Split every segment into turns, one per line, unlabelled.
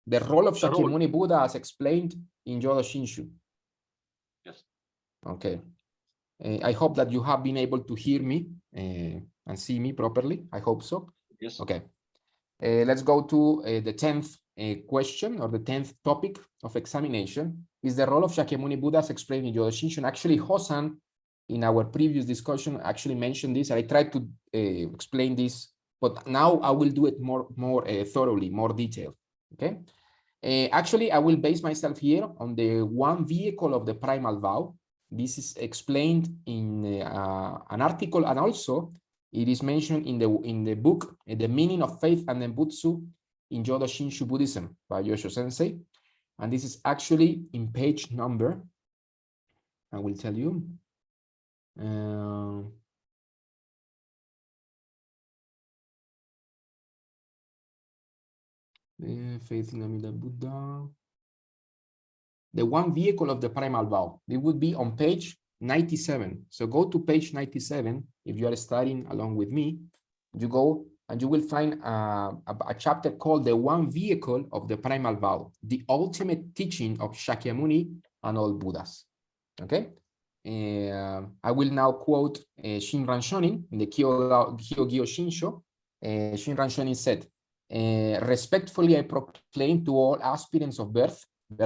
The role of
The role.
Shakyamuni Buddha as explained in Jodo Shinshu.
Yes.
Okay. I hope that you have been able to hear me and see me properly. I hope so.
Yes.
Okay. Let's go to the 10th question, or the 10th topic of examination. Is the role of Shakyamuni Buddha as explained in Jodo Shinshu? And actually, Hosan, in our previous discussion, actually mentioned this. I tried to explain this, but now I will do it more thoroughly, more detailed. Okay. Actually, I will base myself here on the one vehicle of the primal vow. This is explained in an article, and also it is mentioned in the book, The Meaning of Faith and Nembutsu in Jodo Shinshu Buddhism by Yosho Sensei. And this is actually in page number, I will tell you. Faith in Amida Buddha. The one vehicle of the primal vow. It would be on page 97. So go to page 97 if you are studying along with me. You go and you will find a chapter called The One Vehicle of the Primal Vow, the ultimate teaching of Shakyamuni and all Buddhas. Okay. I will now quote Shinran Shonin in the Kyogyo Shinsho. Shinran Shonin said, respectfully I proclaim to all aspirants of birth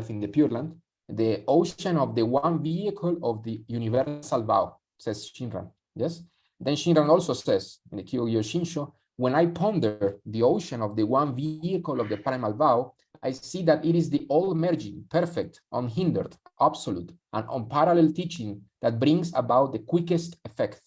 in the Pure Land, the ocean of the one vehicle of the universal vow, says Shinran. Yes. Then Shinran also says in the Kyogyo Shinsho, when I ponder the ocean of the one vehicle of the primal vow, I see that it is the all-merging, perfect, unhindered, absolute, and unparalleled teaching that brings about the quickest effect.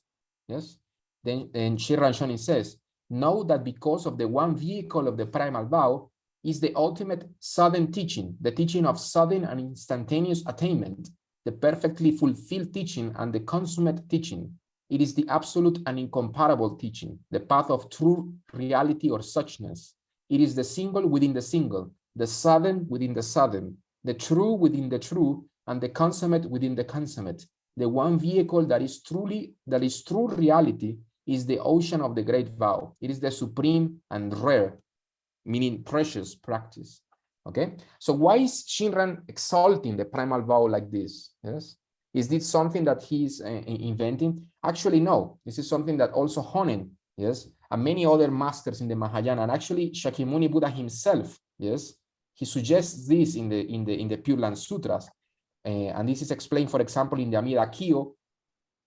Yes. Then Shinran Shonin says, know that because of the one vehicle of the primal vow is the ultimate sudden teaching, the teaching of sudden and instantaneous attainment, the perfectly fulfilled teaching and the consummate teaching. It is the absolute and incomparable teaching, the path of true reality or suchness. It is the single within the single, the sudden within the sudden, the true within the true, and the consummate within the consummate. The one vehicle that is true reality is the ocean of the great vow. It is the supreme and rare, meaning precious practice. Okay, so why is Shinran exalting the primal vow like this? Yes, is this something that he's inventing? Actually, no. This is something that also Honen, yes, and many other masters in the Mahayana, and actually Shakyamuni Buddha himself, yes, he suggests this in the Pure Land Sutras, and this is explained, for example, in the Amida Kyo,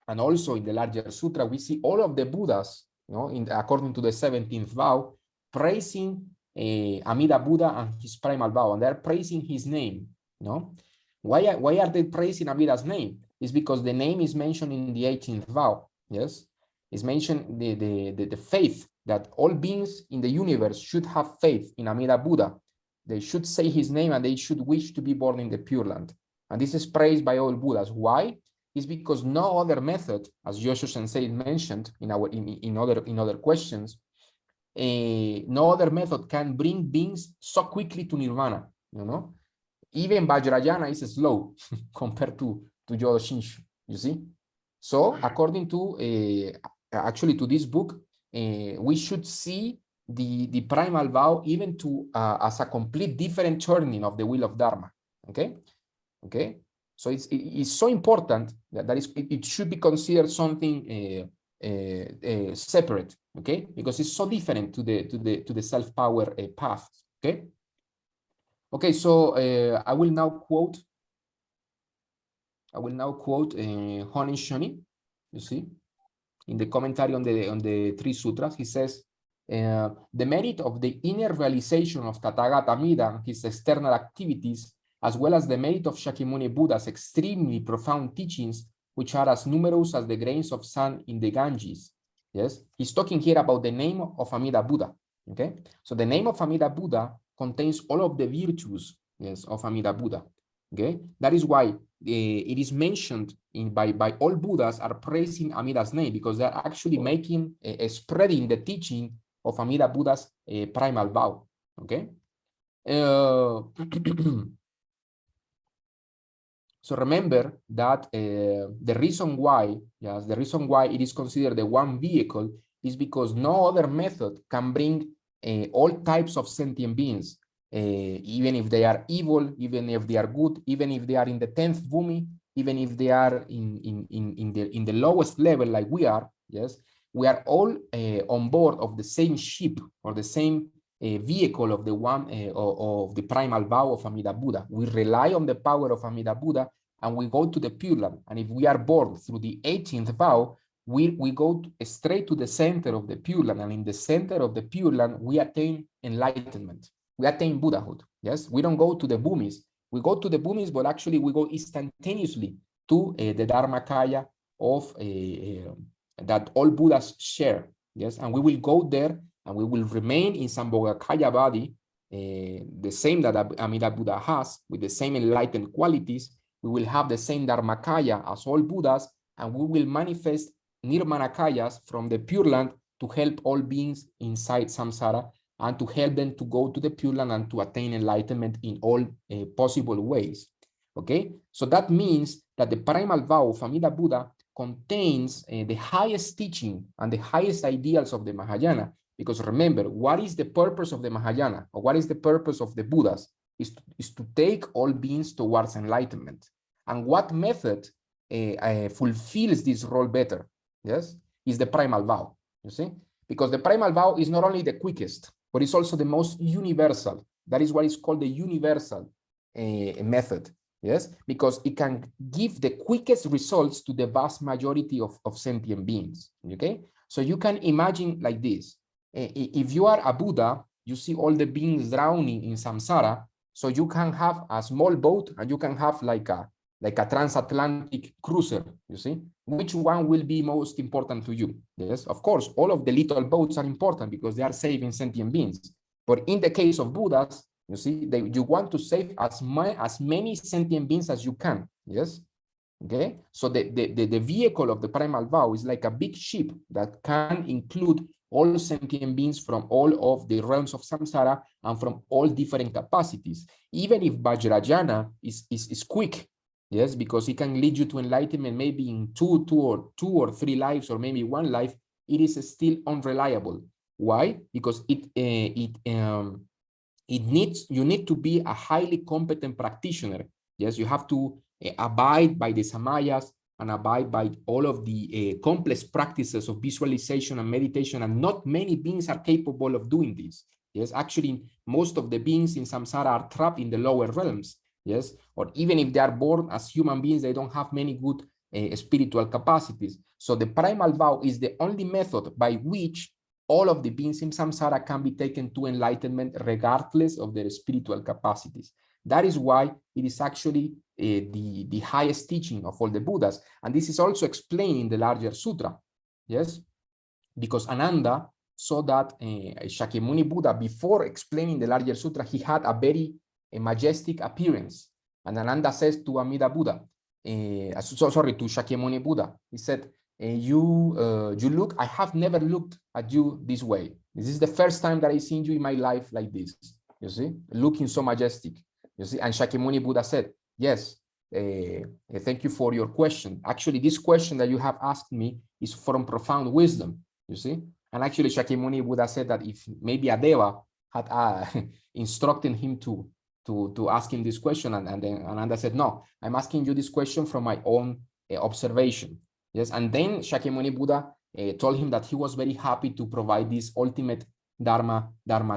and also in the larger sutra. We see all of the Buddhas, you know, according to the 17th vow, praising Amida Buddha and his primal vow, and they're praising his name. You know, why are they praising Amida's name? It's because the name is mentioned in the 18th vow. Yes, it's mentioned the faith that all beings in the universe should have faith in Amida Buddha. They should say his name and they should wish to be born in the Pure Land. And this is praised by all Buddhas. Why? It's because no other method, as Yosho Sensei mentioned in other questions, no other method can bring beings so quickly to nirvana. You know, even Vajrayana is slow compared to Jodo Shinshu. You see, so according to actually to this book, we should see the primal vow even to as a complete different turning of the wheel of Dharma. Okay. So it's so important that it should be considered something separate, okay? Because it's so different to the self-power path, okay? Okay, so I will now quote Honen Shonin. You see, in the commentary on the three sutras, he says the merit of the inner realization of Tathagata Amida and his external activities, as well as the merit of Shakyamuni Buddha's extremely profound teachings, which are as numerous as the grains of sand in the Ganges. Yes, he's talking here about the name of Amida Buddha. Okay, so the name of Amida Buddha contains all of the virtues, yes, of Amida Buddha. Okay, that is why it is mentioned by all Buddhas are praising Amida's name, because they're actually making spreading the teaching of Amida Buddha's primal vow. Okay. So remember that the reason why it is considered the one vehicle is because no other method can bring all types of sentient beings even if they are evil, even if they are good, even if they are in the 10th bhumi, even if they are in the lowest level like we are, yes, we are all on board of the same ship or the same vehicle of the one of the primal vow of Amida Buddha. We rely on the power of Amida Buddha and we go to the Pure Land. And if we are born through the 18th vow, we go straight to the center of the Pure Land, and in the center of the Pure Land, we attain enlightenment. We attain Buddhahood. Yes, we don't go to the bhumis. We go to the bhumis, but actually we go instantaneously to the Dharmakaya of that all Buddhas share. Yes, and we will go there and we will remain in Sambhogakaya body, the same that Amida Buddha has, with the same enlightened qualities. We will have the same Dharmakaya as all Buddhas, and we will manifest Nirmanakayas from the Pure Land to help all beings inside samsara and to help them to go to the Pure Land and to attain enlightenment in all possible ways. Okay, so that means that the primal vow of Amida Buddha contains the highest teaching and the highest ideals of the Mahayana. Because remember, what is the purpose of the Mahayana, or what is the purpose of the Buddhas? Is to take all beings towards enlightenment. And what method fulfills this role better? Yes, is the primal vow. You see, because the primal vow is not only the quickest, but it's also the most universal. That is what is called the universal method. Yes, because it can give the quickest results to the vast majority of sentient beings. Okay, so you can imagine like this. If you are a Buddha, you see all the beings drowning in samsara, so you can have a small boat and you can have like a transatlantic cruiser, you see? Which one will be most important to you? Yes, of course, all of the little boats are important because they are saving sentient beings. But in the case of Buddhas, you see, you want to save as many sentient beings as you can, yes? Okay, so the vehicle of the primal vow is like a big ship that can include all sentient beings from all of the realms of samsara and from all different capacities. Even if Vajrayana is quick, yes, because it can lead you to enlightenment maybe in two or three lives, or maybe one life, it is still unreliable. Why? Because you need to be a highly competent practitioner. Yes, you have to abide by the samayas and abide by all of the complex practices of visualization and meditation, and not many beings are capable of doing this. Yes, actually, most of the beings in samsara are trapped in the lower realms. Yes, or even if they are born as human beings, they don't have many good spiritual capacities. So the primal vow is the only method by which all of the beings in samsara can be taken to enlightenment regardless of their spiritual capacities. That is why it is actually the highest teaching of all the Buddhas. And this is also explained in the larger sutra. Yes, because Ananda saw that Shakyamuni Buddha, before explaining the larger sutra, he had a very majestic appearance. And Ananda says to Amida Buddha, to Shakyamuni Buddha, he said, you look, I have never looked at you this way. This is the first time that I've seen you in my life like this, you see, looking so majestic, you see. And Shakyamuni Buddha said, yes, thank you for your question. Actually, this question that you have asked me is from profound wisdom, you see. And actually, Shakyamuni Buddha said that if maybe a deva had instructed him to ask him this question, and then Ananda said, no, I'm asking you this question from my own observation. Yes, and then Shakyamuni Buddha told him that he was very happy to provide this ultimate Dharma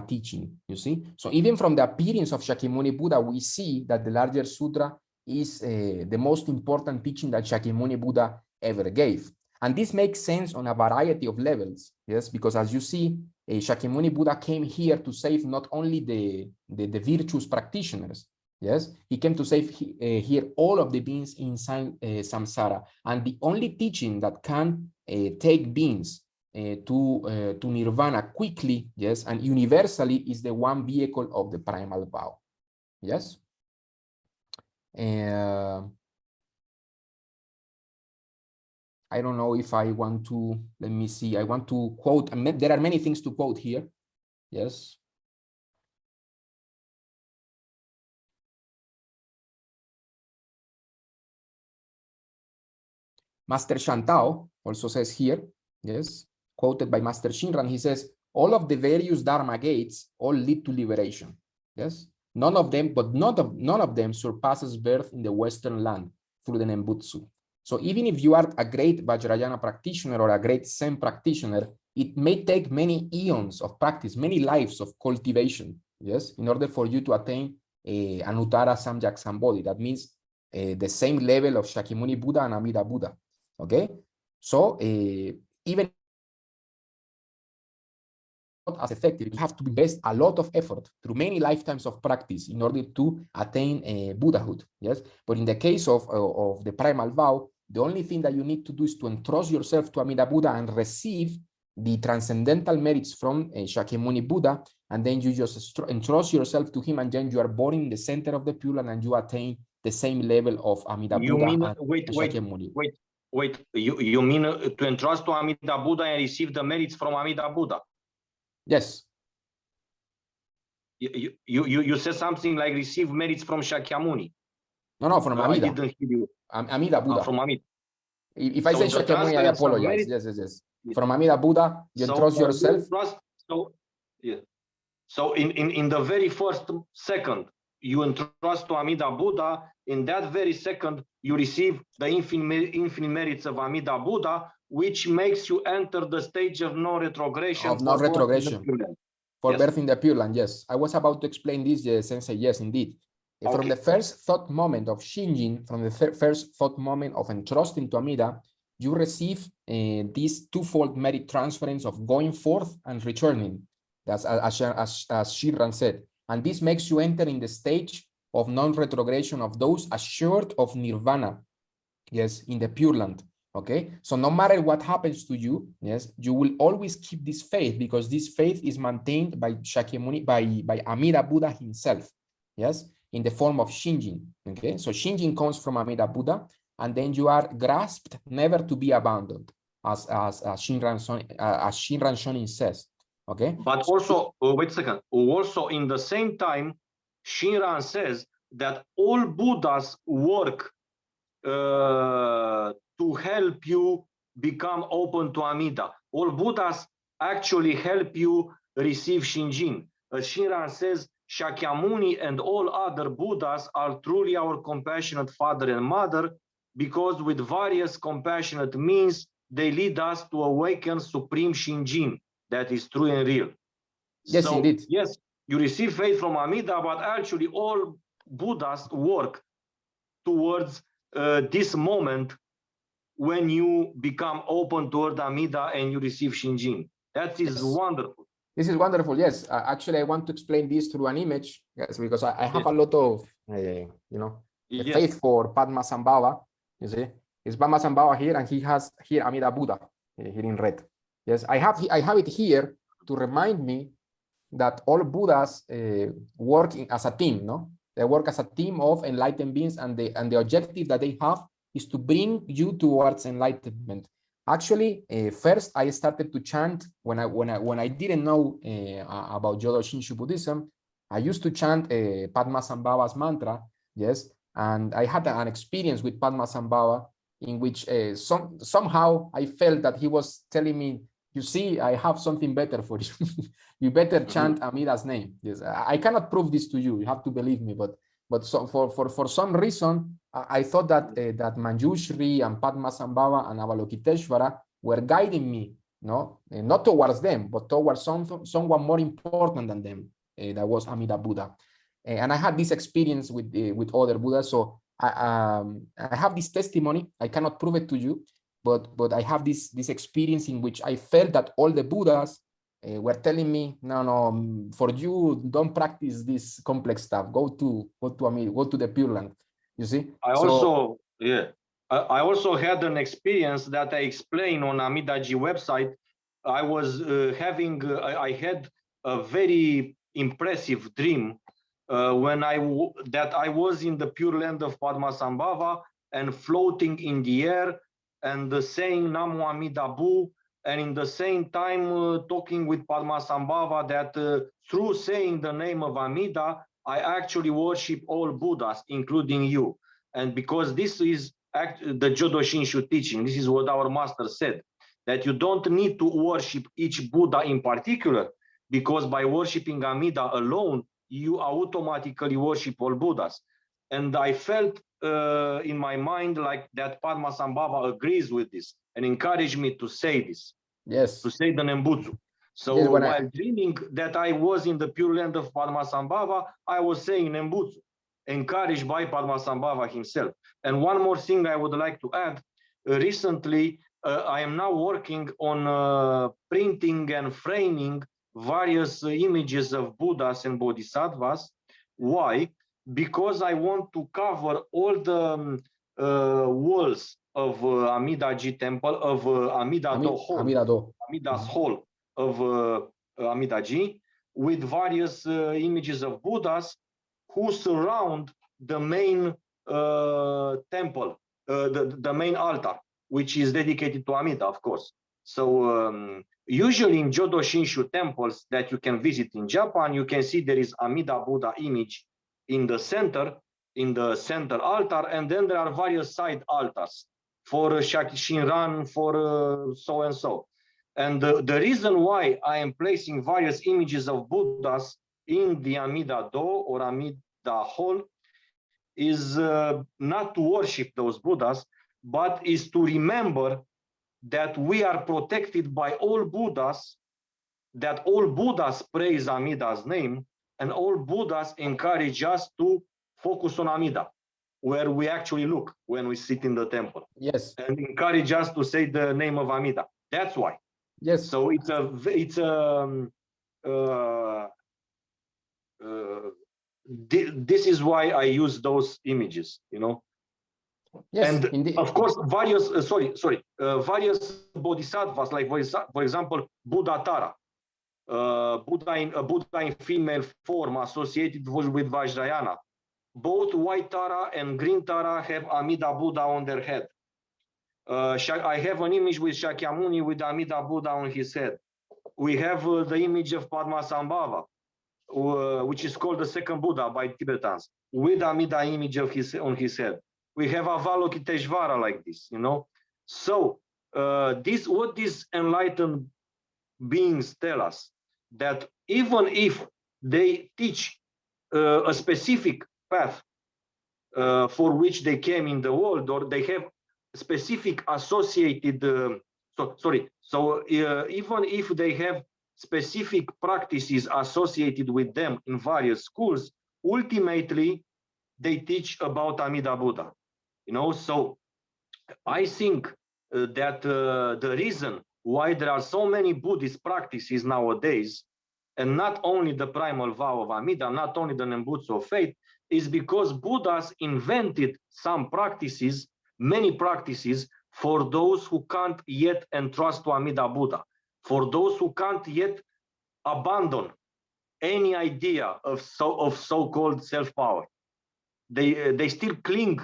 teaching, you see. So even from the appearance of Shakyamuni Buddha, we see that the larger sutra is the most important teaching that Shakyamuni Buddha ever gave. And this makes sense on a variety of levels, yes, because as you see, Shakyamuni Buddha came here to save not only the virtuous practitioners, yes, he came to save here all of the beings inside samsara. And the only teaching that can take beings to nirvana quickly, yes, and universally is the one vehicle of the primal vow. Yes. I don't know if I want to, let me see, I want to quote, and there are many things to quote here. Yes. Master Shantao also says here, yes, quoted by Master Shinran, he says, all of the various Dharma gates all lead to liberation. Yes, none of them, but none of them surpasses birth in the Western land through the Nembutsu. So even if you are a great Vajrayana practitioner or a great Zen practitioner, it may take many eons of practice, many lives of cultivation, yes, in order for you to attain Anuttara Samyak Sambodhi. That means the same level of Shakyamuni Buddha and Amida Buddha, okay? So even as effective, you have to invest a lot of effort through many lifetimes of practice in order to attain Buddhahood, yes? But in the case of the primal vow, the only thing that you need to do is to entrust yourself to Amida Buddha and receive the transcendental merits from Shakyamuni Buddha, and then you just entrust yourself to him, and then you are born in the center of the Pure Land and you attain the same level of Amida Buddha and Shakyamuni.
Wait, you mean to entrust to Amida Buddha and receive the merits from Amida Buddha?
Yes.
You said something like receive merits from Shakyamuni.
No, from Amida.
I didn't hear you.
Amida Buddha.
From Amida.
If I say Shakyamuni, I apologize. Yes. From Amida Buddha, you entrust yourself.
So in the very first second, you entrust to Amida Buddha. In that very second, you receive the infinite merits of Amida Buddha, which makes you enter the stage of no retrogression.
Of no retrogression. For birth in the Pure Land, yes. I was about to explain this, Sensei. Yes, indeed. Okay. From the first thought moment of Shinjin, from the first thought moment of entrusting to Amida, you receive this twofold merit transference of going forth and returning, as Shinran said. And this makes you enter in the stage of non-retrogression of those assured of nirvana, yes, in the Pure Land. Okay, so no matter what happens to you, yes, you will always keep this faith, because this faith is maintained by Shakyamuni, by Amida Buddha himself, yes, in the form of Shinjin. Okay, so Shinjin comes from Amida Buddha, and then you are grasped, never to be abandoned, as Shinran Shonin says. Okay,
but also, wait a second. Also, in the same time, Shinran says that all Buddhas work to help you become open to Amida. All Buddhas actually help you receive Shinjin. As Shinran says, Shakyamuni and all other Buddhas are truly our compassionate father and mother, because with various compassionate means, they lead us to awaken supreme Shinjin that is true and real.
Yes,
so,
indeed.
Yes, you receive faith from Amida, but actually all Buddhas work towards this moment when you become open toward Amida and you receive Shinjin. That is wonderful.
This is wonderful. Yes, actually, I want to explain this through an image, yes, because I have a lot of, faith for Padmasambhava. You see, it's Padmasambhava here, and he has here Amida Buddha here in red. Yes, I have it here to remind me that all Buddhas work as a team. No, they work as a team of enlightened beings, and the objective that they have is to bring you towards enlightenment. Actually, first I started to chant when I didn't know about Jodo Shinshu Buddhism. I used to chant Padmasambhava's mantra, yes, and I had an experience with Padmasambhava in which somehow I felt that he was telling me, you see, I have something better for you. You better chant Amida's name. Yes, I cannot prove this to you. You have to believe me, but so for some reason, I thought that that Manjushri and Padmasambhava and Avalokiteshvara were guiding me, not towards them, but towards someone more important than them. That was Amida Buddha, and I had this experience with other Buddhas. So I have this testimony. I cannot prove it to you, but I have this experience in which I felt that all the Buddhas were telling me, no, for you, don't practice this complex stuff. Go to Amida, go to the Pure Land. You see?
I also had an experience that I explain on Amidaji website. I was I had a very impressive dream when I was in the Pure Land of Padmasambhava and floating in the air and saying Namo Amida Bu, and in the same time talking with Padmasambhava that through saying the name of Amida, I actually worship all Buddhas, including you. And because this is the Jodo Shinshu teaching, this is what our master said, that you don't need to worship each Buddha in particular, because by worshiping Amida alone, you automatically worship all Buddhas. And I felt in my mind like that Padmasambhava agrees with this and encouraged me to say this,
Yes.
to say the Nembutsu. So
Yes,
while dreaming that I was in the Pure Land of Padmasambhava, I was saying Nembutsu, encouraged by Padmasambhava himself. And one more thing I would like to add, recently I am now working on printing and framing various images of Buddhas and Bodhisattvas. Why? Because I want to cover all the walls of Amidaji temple, of Amida-do hall, Amida's hall of Amidaji, with various images of Buddhas who surround the main temple, the main altar, which is dedicated to Amida, of course. So usually in Jodo Shinshu temples that you can visit in Japan, you can see there is Amida Buddha image in the center altar, and then there are various side altars for Shinran, for so and so. And the reason why I am placing various images of Buddhas in the Amida-do or Amida hall is not to worship those Buddhas, but is to remember that we are protected by all Buddhas, that all Buddhas praise Amida's name, and all Buddhas encourage us to focus on Amida, where we actually look when we sit in the temple.
Yes.
And encourage us to say the name of Amida. That's why.
Yes.
So this is why I use those images, you know.
Yes,
and
indeed.
Of course, various various bodhisattvas, like for example, Buddha Tara, Buddha in female form associated with Vajrayana. Both white Tara and green Tara have Amida Buddha on their head. I have an image with Shakyamuni with Amida Buddha on his head. We have the image of Padmasambhava, which is called the second Buddha by Tibetans, with Amida image of on his head. We have Avalokiteshvara like this, you know. So what these enlightened beings tell us, that even if they teach a specific path for which they came in the world, or they have specific associated even if they have specific practices associated with them in various schools, ultimately they teach about Amida Buddha, you know. So I think that the reason why there are so many Buddhist practices nowadays, and not only the primal vow of Amida, not only the Nembutsu of faith, is because Buddhas invented some practices, many practices, for those who can't yet entrust to Amida Buddha, for those who can't yet abandon any idea of so-called self-power. They still cling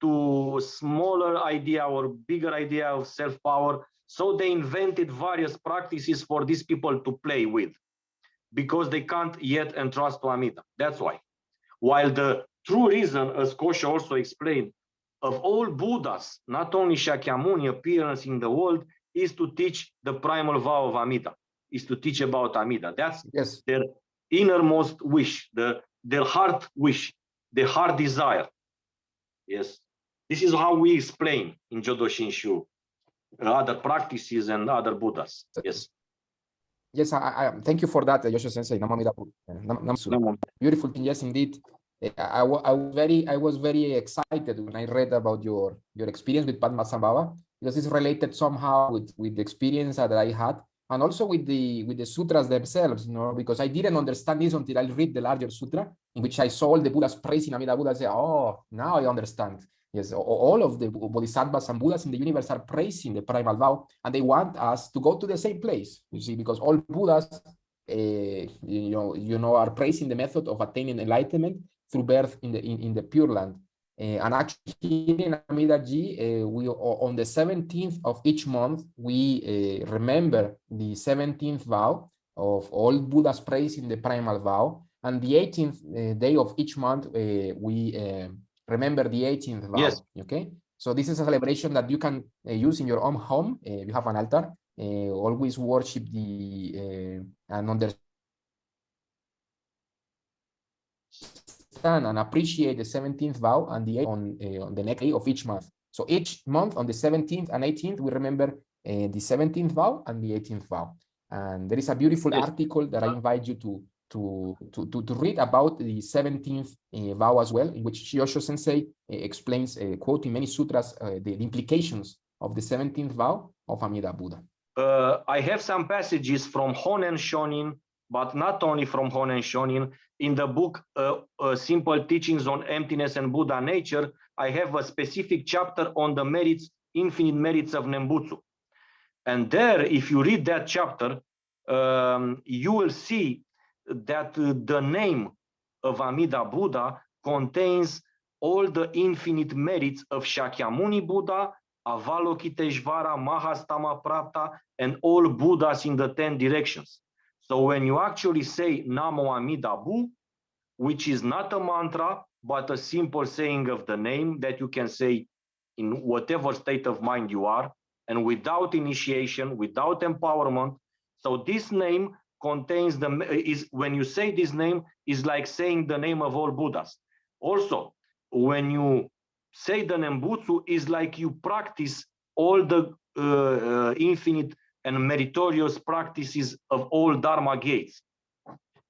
to smaller idea or bigger idea of self-power, so they invented various practices for these people to play with, because they can't yet entrust to Amida. That's why. While the true reason, as Kosho also explained, of all Buddhas, not only Shakyamuni appearance in the world, is to teach the primal vow of Amida, is to teach about Amida. That's their innermost wish, their heart wish, their heart desire. Yes. This is how we explain in Jodo Shinshu other practices and other Buddhas. Yes.
Yes, I thank you for that, Joshua Sensei. Beautiful thing. Yes, indeed. I was very excited when I read about your experience with Padmasambhava, because it's related somehow with the experience that I had, and also with the sutras themselves, you know, because I didn't understand this until I read the larger sutra, in which I saw all the Buddhas praising Amida Buddha. I say, oh, now I understand. Yes, all of the Bodhisattvas and Buddhas in the universe are praising the primal vow, and they want us to go to the same place, you see, because all Buddhas, are praising the method of attaining enlightenment through birth in the Pure Land. And actually here in Amidaji, we on the 17th of each month, we remember the 17th vow of all Buddhas praising the primal vow, and the 18th day of each month, we remember the 18th vow.
Yes.
Okay, so this is a celebration that you can use in your own home. You have an altar. Always worship the and understand and appreciate the 17th vow and the on the next day of each month. So each month on the 17th and 18th, we remember the 17th vow and the 18th vow. And there is a beautiful article that I invite you to read about the 17th vow as well, in which Kyosho Sensei explains, quoting many sutras, the implications of the 17th vow of Amida Buddha.
I have some passages from Honen Shonin, but not only from Honen Shonin. In the book Simple Teachings on Emptiness and Buddha Nature, I have a specific chapter on the merits, infinite merits of Nembutsu. And there, if you read that chapter, you will see that the name of Amida Buddha contains all the infinite merits of Shakyamuni Buddha, Avalokiteshvara, Mahastama Prapta, and all Buddhas in the 10 directions. So when you actually say Namo Amida Bu, which is not a mantra, but a simple saying of the name that you can say in whatever state of mind you are, and without initiation, without empowerment. So this name contains when you say this name, is like saying the name of all Buddhas. Also, when you say the Nembutsu, is like you practice all the infinite and meritorious practices of all Dharma gates.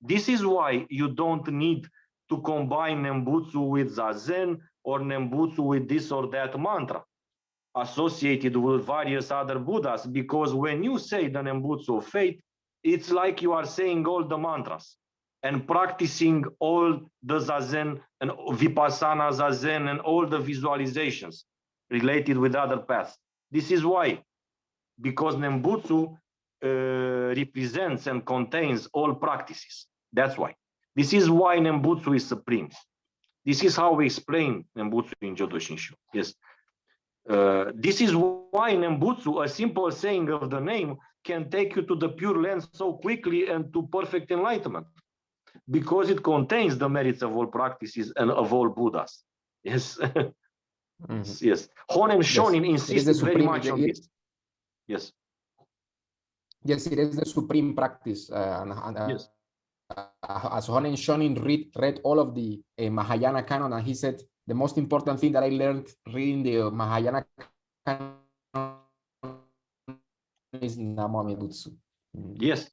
This is why you don't need to combine Nembutsu with Zazen or Nembutsu with this or that mantra associated with various other Buddhas, because when you say the Nembutsu of faith, it's like you are saying all the mantras and practicing all the Zazen and Vipassana Zazen and all the visualizations related with other paths. This is why, because Nembutsu represents and contains all practices. That's why. This is why Nembutsu is supreme. This is how we explain Nembutsu in Jodo Shinshu. Yes. This is why Nembutsu, a simple saying of the name, can take you to the Pure Land so quickly and to perfect enlightenment, because it contains the merits of all practices and of all Buddhas. Yes. Yes. Honen Shonin insisted very much on this. Yes.
Yes, it is the supreme practice.
Yes.
As Honen Shonin read all of the Mahayana canon, and he said, the most important thing that I learned reading the Mahayana canon is Namo Amida Butsu.
Yes.